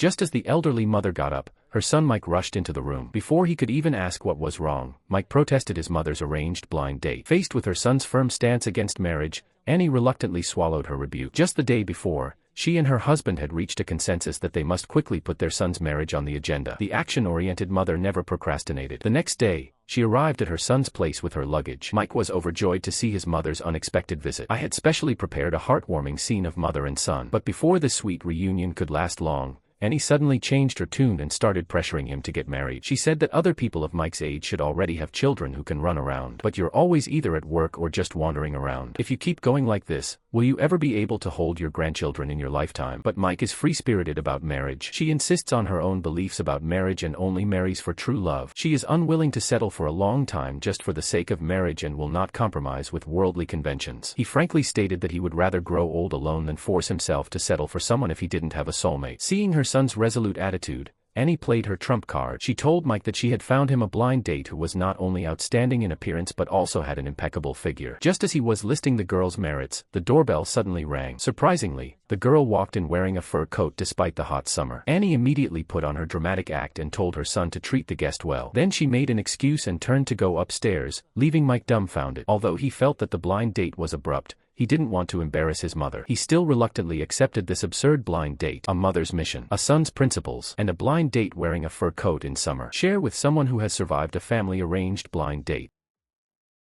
Just as the elderly mother got up, her son Mike rushed into the room. Before he could even ask what was wrong, Mike protested his mother's arranged blind date. Faced with her son's firm stance against marriage, Annie reluctantly swallowed her rebuke. Just the day before, she and her husband had reached a consensus that they must quickly put their son's marriage on the agenda. The action-oriented mother never procrastinated. The next day, she arrived at her son's place with her luggage. Mike was overjoyed to see his mother's unexpected visit. I had specially prepared a heartwarming scene of mother and son. But before this sweet reunion could last long, Annie suddenly changed her tune and started pressuring him to get married. She said that other people of Mike's age should already have children who can run around. But you're always either at work or just wandering around. If you keep going like this, will you ever be able to hold your grandchildren in your lifetime? But Mike is free-spirited about marriage. She insists on her own beliefs about marriage and only marries for true love. She is unwilling to settle for a long time just for the sake of marriage and will not compromise with worldly conventions. He frankly stated that he would rather grow old alone than force himself to settle for someone if he didn't have a soulmate. Seeing her son's resolute attitude, Annie played her trump card. She told Mike that she had found him a blind date who was not only outstanding in appearance but also had an impeccable figure. Just as he was listing the girl's merits, the doorbell suddenly rang. Surprisingly, the girl walked in wearing a fur coat despite the hot summer. Annie immediately put on her dramatic act and told her son to treat the guest well. Then she made an excuse and turned to go upstairs, leaving Mike dumbfounded. Although he felt that the blind date was abrupt, he didn't want to embarrass his mother. He still reluctantly accepted this absurd blind date. A mother's mission, a son's principles, and a blind date wearing a fur coat in summer. Share with someone who has survived a family-arranged blind date.